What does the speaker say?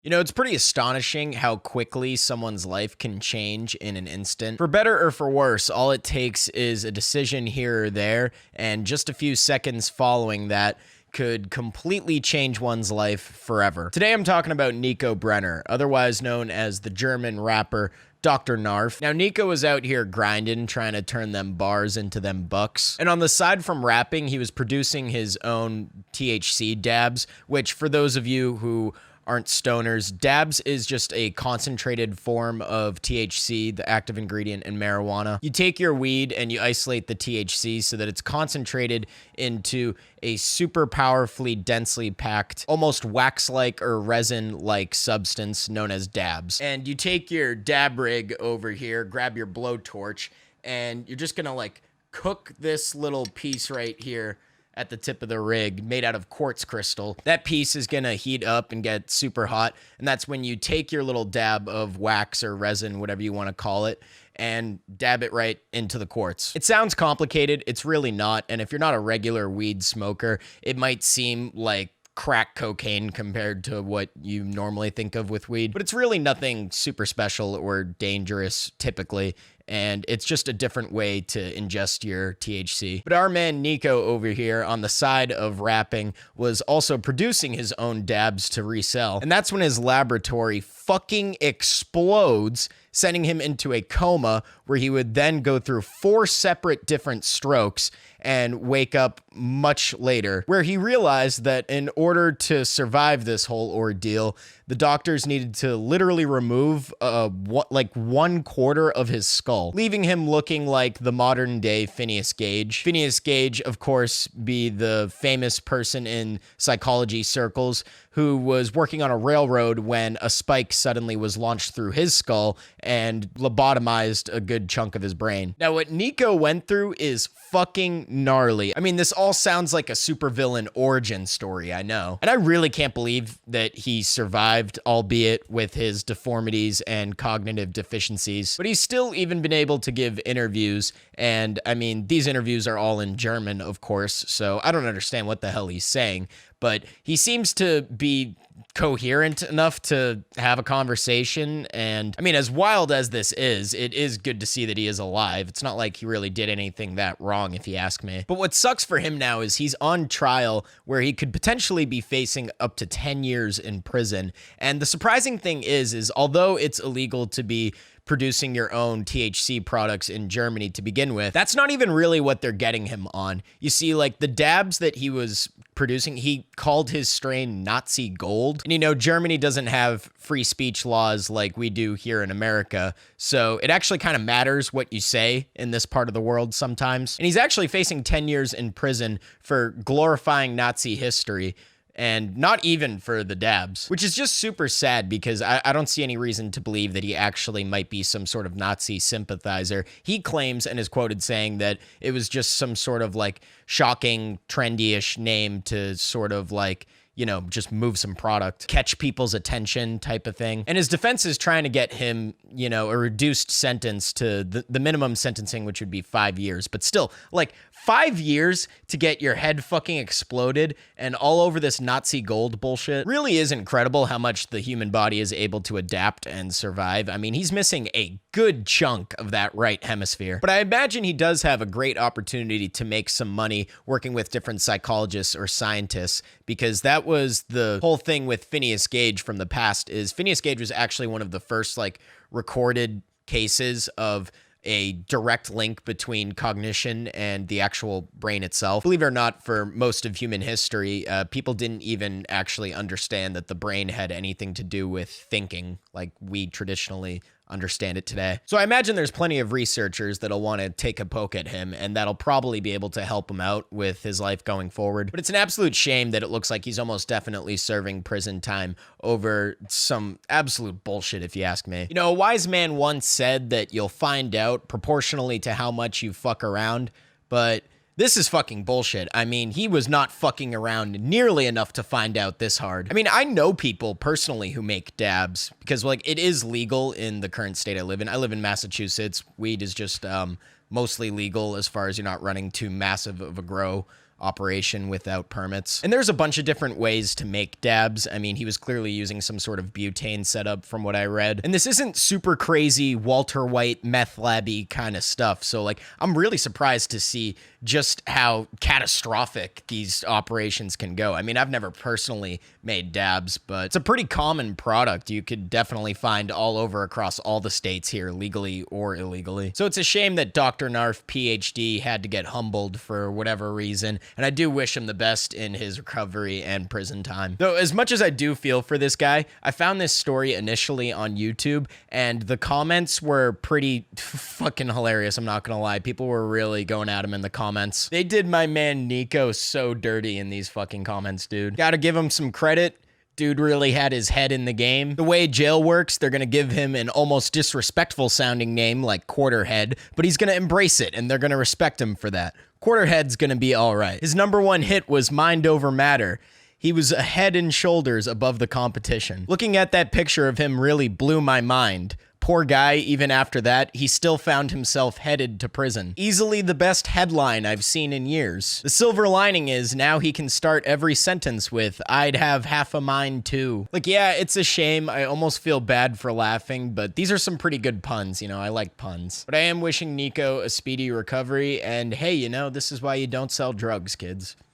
You know, it's pretty astonishing how quickly someone's life can change in an instant. For better or for worse, all it takes is a decision here or there, and just a few seconds following that could completely change one's life forever. Today I'm talking about Niko Brennen, otherwise known as the German rapper Dr. Knarf. Now, Niko was out here grinding, trying to turn them bars into them bucks. And on the side from rapping, he was producing his own THC dabs, which for those of you who aren't stoners, dabs is just a concentrated form of THC, the active ingredient in marijuana. You take your weed and you isolate the THC so that it's concentrated into a super powerfully densely packed, almost wax-like or resin-like substance known as dabs. And you take your dab rig over here, grab your blowtorch, and you're just gonna like cook this little piece right here at the tip of the rig made out of quartz crystal. That piece is gonna heat up and get super hot, and that's when you take your little dab of wax or resin, whatever you want to call it, and dab it right into the quartz. It sounds complicated, it's really not, and if you're not a regular weed smoker, it might seem like crack cocaine compared to what you normally think of with weed, but it's really nothing super special or dangerous typically, and it's just a different way to ingest your THC. But our man Niko over here on the side of rapping was also producing his own dabs to resell, and that's when his laboratory fucking explodes, sending him into a coma where he would then go through 4 separate different strokes and wake up much later, where he realized that in order to survive this whole ordeal, the doctors needed to literally remove like 1/4 of his skull, leaving him looking like the modern day Phineas Gage. Phineas Gage, of course, be the famous person in psychology circles who was working on a railroad when a spike suddenly was launched through his skull and lobotomized a good chunk of his brain. Now, what Niko went through is fucking gnarly. I mean, this all sounds like a supervillain origin story, I know. And I really can't believe that he survived, albeit with his deformities and cognitive deficiencies. But he's still even been able to give interviews, and I mean, these interviews are all in German, of course, so I don't understand what the hell he's saying, but he seems to be coherent enough to have a conversation. And I mean, as wild as this is, it is good to see that he is alive. It's not like he really did anything that wrong, if you ask me. But what sucks for him now is he's on trial where he could potentially be facing up to 10 years in prison. And the surprising thing is although it's illegal to be producing your own THC products in Germany to begin with, that's not even really what they're getting him on. You see, like the dabs that he was producing, he called his strain Nazi Gold. And you know, Germany doesn't have free speech laws like we do here in America, so it actually kind of matters what you say in this part of the world sometimes. And he's actually facing 10 years in prison for glorifying Nazi history, and not even for the dabs, which is just super sad because I don't see any reason to believe that he actually might be some sort of Nazi sympathizer. He claims and is quoted saying that it was just some sort of like shocking, trendy-ish name to sort of like, you know, just move some product, catch people's attention type of thing. And his defense is trying to get him, you know, a reduced sentence to the minimum sentencing, which would be 5 years. But still, like 5 years to get your head fucking exploded and all over this Nazi gold bullshit really is incredible how much the human body is able to adapt and survive. I mean, he's missing a good chunk of that right hemisphere. But I imagine he does have a great opportunity to make some money working with different psychologists or scientists, because that was the whole thing with Phineas Gage from the past. Is Phineas Gage was actually one of the first like recorded cases of a direct link between cognition and the actual brain itself. Believe it or not, for most of human history, people didn't even actually understand that the brain had anything to do with thinking like we traditionally understand it today. So I imagine there's plenty of researchers that'll want to take a poke at him, and that'll probably be able to help him out with his life going forward. But it's an absolute shame that it looks like he's almost definitely serving prison time over some absolute bullshit, if you ask me. You know, a wise man once said that you'll find out proportionally to how much you fuck around, but this is fucking bullshit. I mean, he was not fucking around nearly enough to find out this hard. I mean, I know people personally who make dabs because, like, it is legal in the current state I live in. I live in Massachusetts. Weed is just mostly legal as far as you're not running too massive of a grow operation without permits. And there's a bunch of different ways to make dabs. I mean, he was clearly using some sort of butane setup from what I read. And this isn't super crazy Walter White meth labby kind of stuff. So like, I'm really surprised to see just how catastrophic these operations can go. I mean, I've never personally made dabs, but it's a pretty common product you could definitely find all over across all the states here, legally or illegally. So it's a shame that Dr. Knarf, PhD, had to get humbled for whatever reason, and I do wish him the best in his recovery and prison time. Though, as much as I do feel for this guy, I found this story initially on YouTube, and the comments were pretty fucking hilarious, I'm not gonna lie. People were really going at him in the comments. They did my man Niko so dirty in these fucking comments, dude. Gotta give him some credit. Dude really had his head in the game. The way jail works, they're gonna give him an almost disrespectful sounding name like Quarterhead, but he's gonna embrace it and they're gonna respect him for that. Quarterhead's gonna be all right. His #1 hit was Mind Over Matter. He was a head and shoulders above the competition. Looking at that picture of him really blew my mind. Poor guy, even after that, he still found himself headed to prison. Easily the best headline I've seen in years. The silver lining is now he can start every sentence with, "I'd have half a mind too." Like, yeah, it's a shame. I almost feel bad for laughing, but these are some pretty good puns. You know, I like puns. But I am wishing Niko a speedy recovery, and hey, you know, this is why you don't sell drugs, kids.